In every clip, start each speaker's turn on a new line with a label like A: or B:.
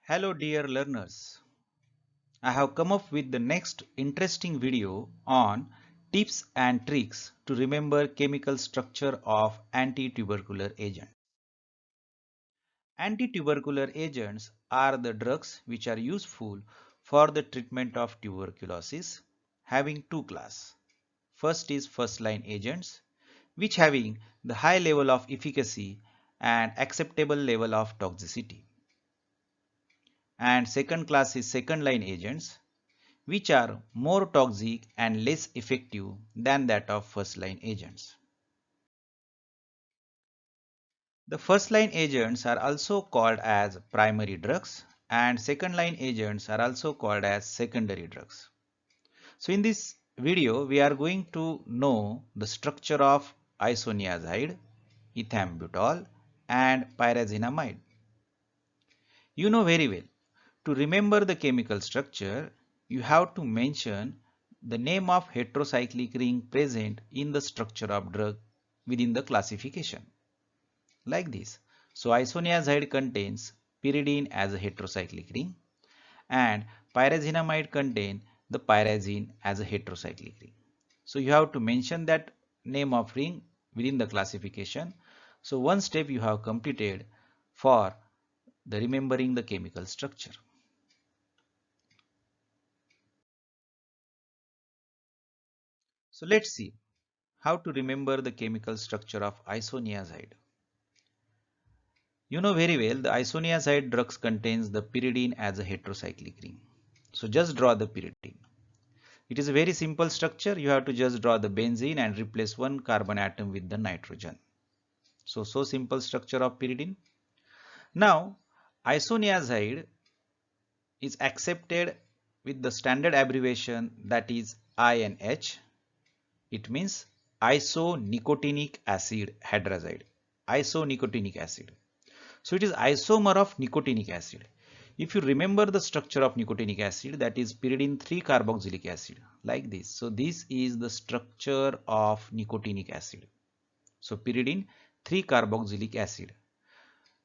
A: Hello dear learners, I have come up with the next interesting video on tips and tricks to remember chemical structure of anti-tubercular agent. Anti-tubercular agents are the drugs which are useful for the treatment of tuberculosis having two classes. First is first line agents which having the high level of efficacy and acceptable level of toxicity. And second class is second line agents which are more toxic and less effective than that of first line agents. The first line agents are also called as primary drugs and second line agents are also called as secondary drugs. So in this video we are going to know the structure of isoniazide, ethambutol and pyrazinamide. You know very well, to remember the chemical structure, you have to mention the name of heterocyclic ring present in the structure of drug within the classification. Like this. So isoniazide contains pyridine as a heterocyclic ring and pyrazinamide contain the pyrazine as a heterocyclic ring. So you have to mention that name of ring within the classification. So one step you have completed for the remembering the chemical structure. So let's see how to remember the chemical structure of isoniazide. You know very well the isoniazide drugs contains the pyridine as a heterocyclic ring. So just draw the pyridine. It is a very simple structure. You have to just draw the benzene and replace one carbon atom with the nitrogen. So simple structure of pyridine. Now isoniazide is accepted with the standard abbreviation that is INH. It means isonicotinic acid hydrazide. Isonicotinic acid. So it is isomer of nicotinic acid. If you remember the structure of nicotinic acid, that is pyridine 3 carboxylic acid like this. So this is the structure of nicotinic acid. So pyridine 3 carboxylic acid.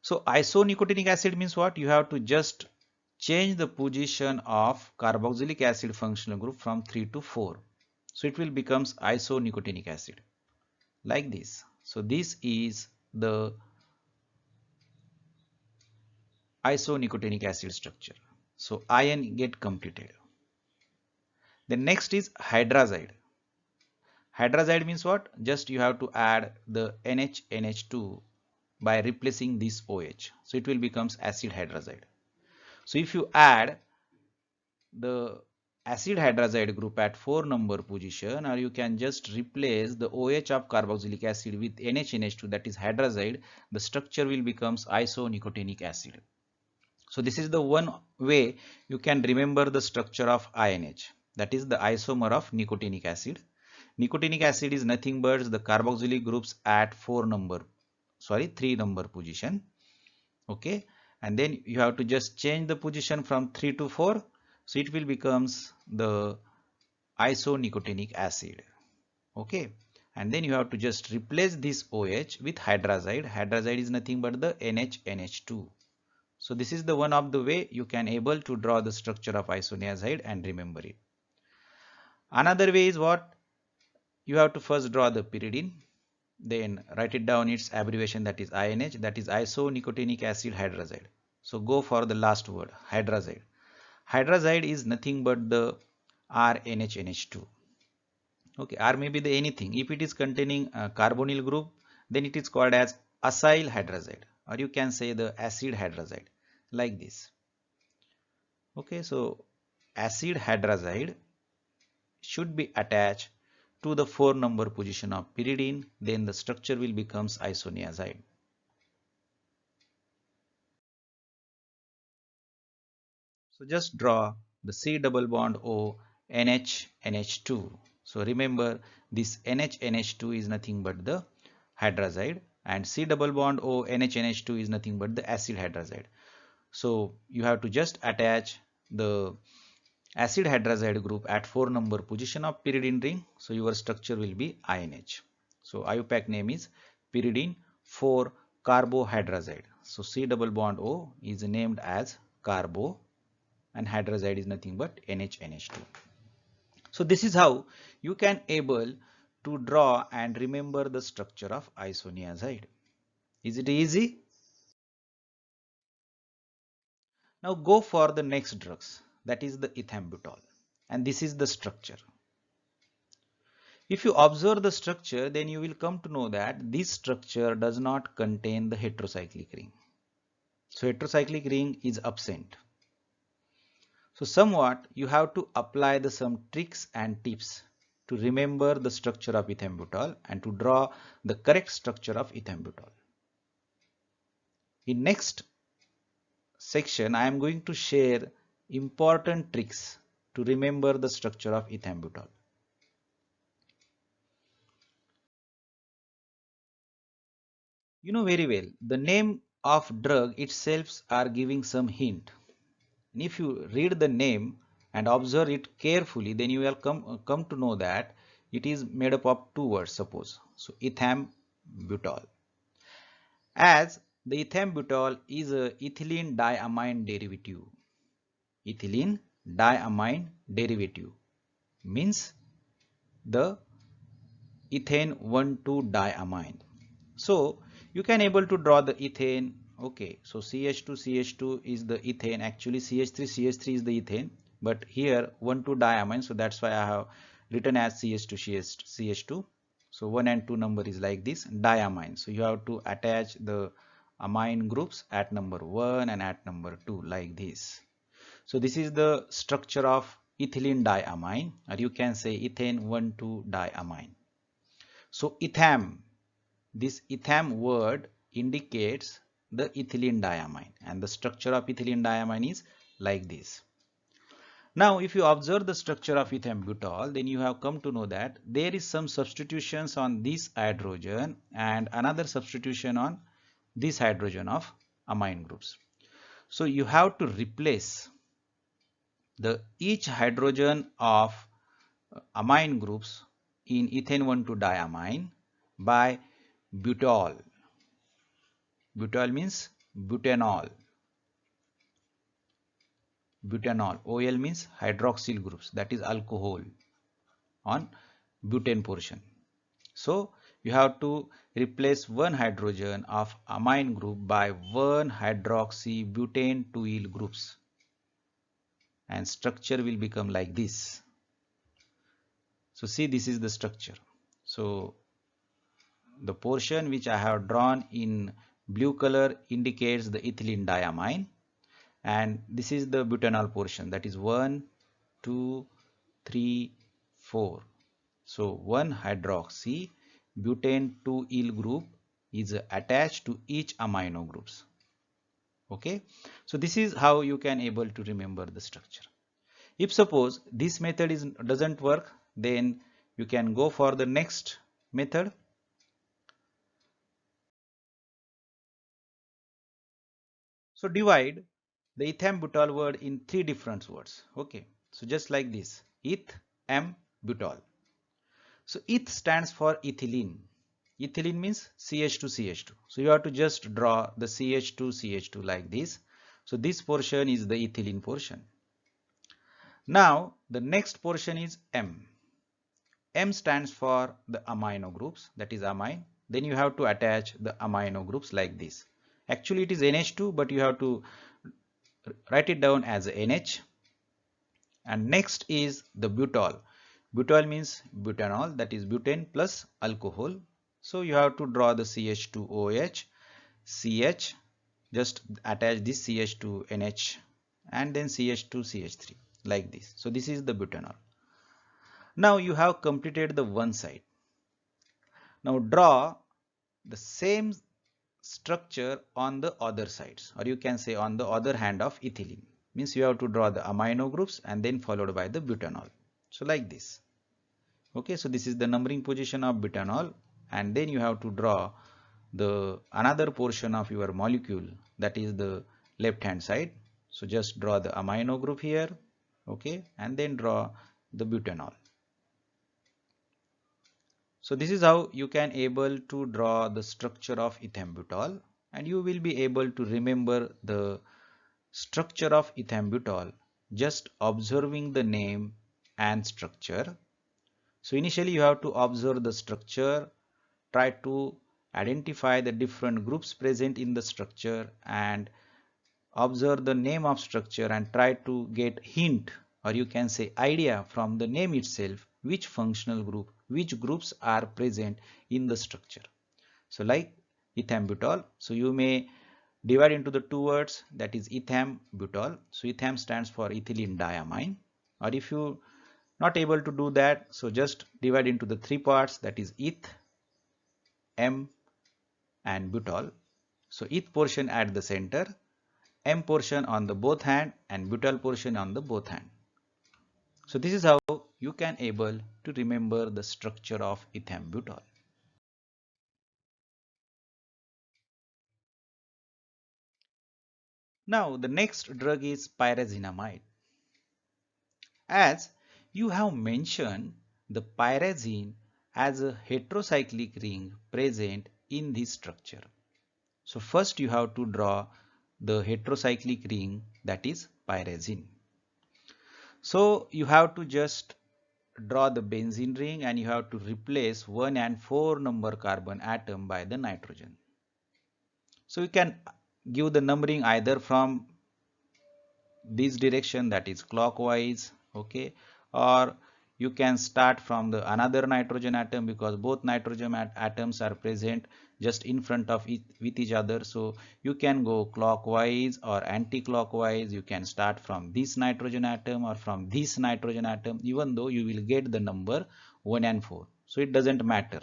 A: So isonicotinic acid means what? You have to just change the position of carboxylic acid functional group from 3 to 4. So it will becomes isonicotinic acid like this. So this is the isonicotinic acid structure. So ion get completed. The next is hydrazide. Hydrazide means what? Just you have to add the NH2 by replacing this OH. So it will becomes acid hydrazide. So if you add the acid hydrazide group at 4 number position, or you can just replace the OH of carboxylic acid with NH2, that is hydrazide, the structure will becomes isonicotinic acid. So this is the one way you can remember the structure of INH, that is the isomer of nicotinic acid. Nicotinic acid is nothing but the carboxylic groups at 3 number position. Okay, and then you have to just change the position from 3 to 4. So it will becomes the isonicotinic acid. Okay, and then you have to just replace this OH with hydrazide. Hydrazide is nothing but the NH2. So this is the one of the way you can able to draw the structure of isoniazide and remember it. Another way is what? You have to first draw the pyridine, then write it down its abbreviation, that is INH, that is isonicotinic acid hydrazide. So go for the last word, hydrazide. Hydrazide is nothing but the RNHNH2. Okay, or maybe the anything. If it is containing a carbonyl group, then it is called as acyl hydrazide, or you can say the acid hydrazide like this. Okay, so acid hydrazide should be attached to the 4 number position of pyridine, then the structure will becomes isoniazide. So just draw the C double bond O NH2. So remember this NH2 is nothing but the hydrazide and C double bond O NH2 is nothing but the acid hydrazide. So you have to just attach the acid hydrazide group at 4 number position of pyridine ring. So your structure will be INH. So IUPAC name is pyridine 4 carbohydrazide. So C double bond O is named as carbo, and hydrazide is nothing but NHNH2. So this is how you can able to draw and remember the structure of isoniazide. Is it easy? Now go for the next drugs, that is the ethambutol, and this is the structure. If you observe the structure, then you will come to know that this structure does not contain the heterocyclic ring. So heterocyclic ring is absent. So somewhat you have to apply some tricks and tips to remember the structure of ethambutol and to draw the correct structure of ethambutol. In next section, I am going to share important tricks to remember the structure of ethambutol. You know very well, the name of drug itself are giving some hint. And if you read the name and observe it carefully, then you will come to know that it is made up of two words, suppose. So ethambutol. As the ethambutol is a ethylene diamine derivative. Ethylene diamine derivative means the ethane 1,2-diamine. So you can able to draw the ethane. Okay, so CH2 is the ethane. Actually CH3 is the ethane, but here 1,2-diamine, so that's why I have written as CH2. So 1 and 2 number is like this, diamine. So you have to attach the amine groups at number 1 and at number 2 like this. So this is the structure of ethylene diamine, or you can say ethane 1,2-diamine. So this etham word indicates the ethylene diamine, and the structure of ethylene diamine is like this. Now if you observe the structure of ethambutol, then you have come to know that there is some substitutions on this hydrogen and another substitution on this hydrogen of amine groups. So you have to replace each hydrogen of amine groups in ethane 1,2-diamine by butol. Butol means butanol. Butanol. OL means hydroxyl groups, that is alcohol on butane portion. So you have to replace one hydrogen of amine group by one hydroxybutane 2-yle groups, and structure will become like this. So see, this is the structure. So the portion which I have drawn in blue color indicates the ethylene diamine, and this is the butanol portion, that is 1, 2, 3, 4. So 1 hydroxy butane 2-yle group is attached to each amino groups. Okay, so this is how you can able to remember the structure. If suppose this method doesn't work, then you can go for the next method. So divide the ethambutol word in 3 different words. Okay, so just like this, ethambutol. So eth stands for ethylene. Ethylene means CH2. So you have to just draw the CH2 like this. So this portion is the ethylene portion. Now the next portion is M. M stands for the amino groups, that is amine. Then you have to attach the amino groups like this. Actually it is NH2, but you have to write it down as NH. And next is the butol. Butol means butanol, that is butane plus alcohol. So you have to draw the CH2OH, CH, just attach this CH to NH, and then CH2CH3 like this. So this is the butanol. Now you have completed the one side. Now draw the same structure on the other sides, or you can say on the other hand of ethylene. Means you have to draw the amino groups and then followed by the butanol. So like this. Okay, so this is the numbering position of butanol, and then you have to draw the another portion of your molecule, that is the left hand side. So just draw the amino group here, okay, and then draw the butanol. So this is how you can able to draw the structure of ethambutol, and you will be able to remember the structure of ethambutol, just observing the name and structure. So initially you have to observe the structure, try to identify the different groups present in the structure and observe the name of structure and try to get hint, or you can say idea, from the name itself which functional group, which groups are present in the structure. So like ethambutol, so you may divide into the two words, that is ethambutol. So etham stands for ethylene diamine, or if you not able to do that, so just divide into the three parts, that is eth, m and butol. So eth portion at the center, m portion on the both hand and butyl portion on the both hand. So this is how you can able to remember the structure of ethambutol. Now the next drug is pyrazinamide. As you have mentioned the pyrazine as a heterocyclic ring present in this structure. So first you have to draw the heterocyclic ring, that is pyrazine. So you have to just draw the benzene ring and you have to replace 1 and 4 number carbon atom by the nitrogen. So you can give the numbering either from this direction, that is clockwise, okay, or you can start from the another nitrogen atom, because both nitrogen atoms are present just in front of with each other. So you can go clockwise or anti-clockwise. You can start from this nitrogen atom or from this nitrogen atom, even though you will get the number 1 and 4. So it doesn't matter,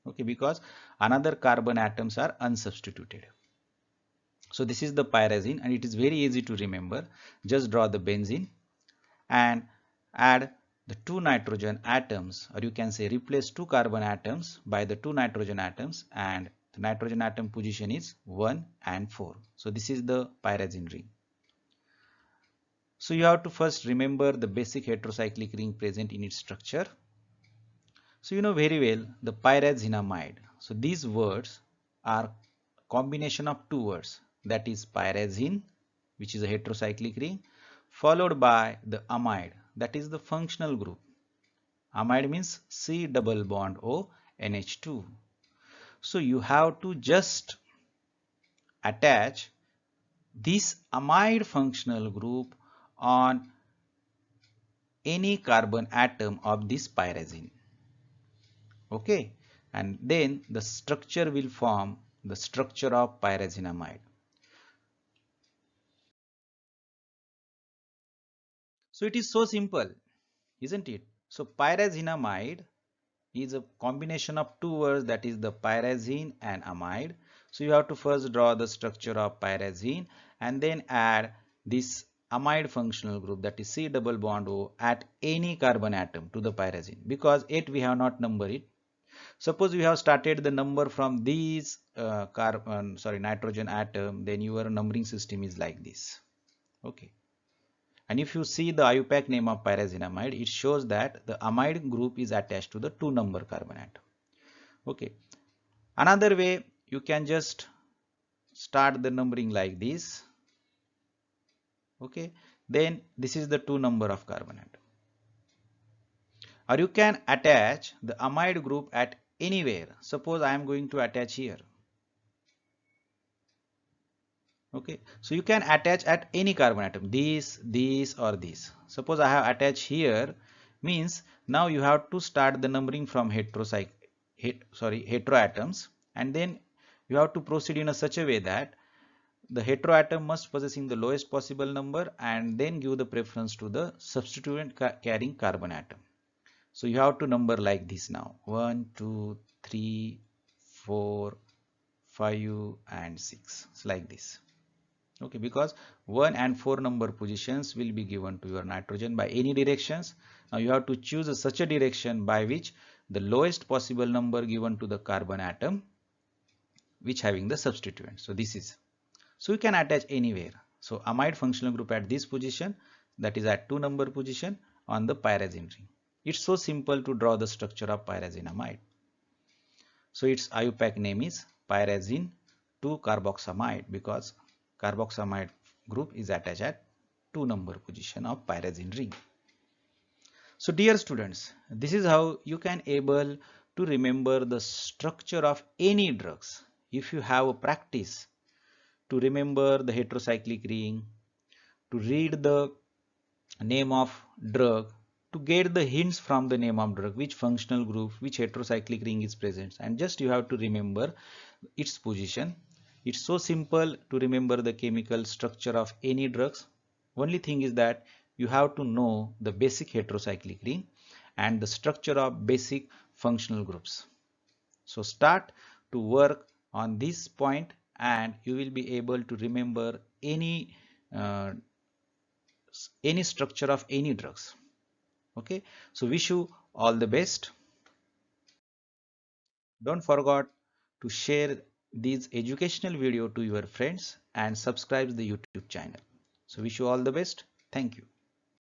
A: okay, because another carbon atoms are unsubstituted. So this is the pyrazine and it is very easy to remember. Just draw the benzene and add the two nitrogen atoms, or you can say replace two carbon atoms by the two nitrogen atoms, and the nitrogen atom position is 1 and 4. So this is the pyrazine ring. So you have to first remember the basic heterocyclic ring present in its structure. So you know very well the pyrazinamide. So these words are combination of two words, that is pyrazine, which is a heterocyclic ring, followed by the amide, that is the functional group. Amide means C double bond O NH2. So you have to just attach this amide functional group on any carbon atom of this pyrazine. Okay, and then the structure will form the structure of pyrazinamide. So it is so simple, isn't it? So pyrazinamide is a combination of two words, that is the pyrazine and amide. So you have to first draw the structure of pyrazine and then add this amide functional group, that is C double bond O, at any carbon atom to the pyrazine, because yet we have not numbered it. Suppose you have started the number from these nitrogen atom, then your numbering system is like this. Okay. And if you see the IUPAC name of pyrazinamide, it shows that the amide group is attached to the 2 number carbon atom. Okay. Another way, you can just start the numbering like this. Okay. Then this is the 2 number of carbon atom. Or you can attach the amide group at anywhere. Suppose I am going to attach here. Okay, so you can attach at any carbon atom, this or this. Suppose I have attached here, means now you have to start the numbering from heteroatoms, and then you have to proceed in such a way that the heteroatom must possessing the lowest possible number and then give the preference to the substituent carrying carbon atom. So you have to number like this now: 1, 2, 3, 4, 5 and 6. It's like this. Okay, because 1 and 4 number positions will be given to your nitrogen by any directions. Now you have to choose such a direction by which the lowest possible number given to the carbon atom which having the substituent. So this is, so you can attach anywhere. So amide functional group at this position, that is at 2 number position on the pyrazine ring. It's so simple to draw the structure of pyrazinamide. So its IUPAC name is pyrazine 2 carboxamide, because carboxamide group is attached at 2 number position of pyrazine ring. So dear students, this is how you can able to remember the structure of any drugs. If you have a practice to remember the heterocyclic ring, to read the name of drug, to get the hints from the name of drug, which functional group, which heterocyclic ring is present, and just you have to remember its position. It's so simple to remember the chemical structure of any drugs. Only thing is that you have to know the basic heterocyclic ring and the structure of basic functional groups. So start to work on this point and you will be able to remember uh, any structure of any drugs. Okay, so wish you all the best. Don't forget to share these educational video to your friends and subscribe the YouTube channel. So wish you all the best. Thank you.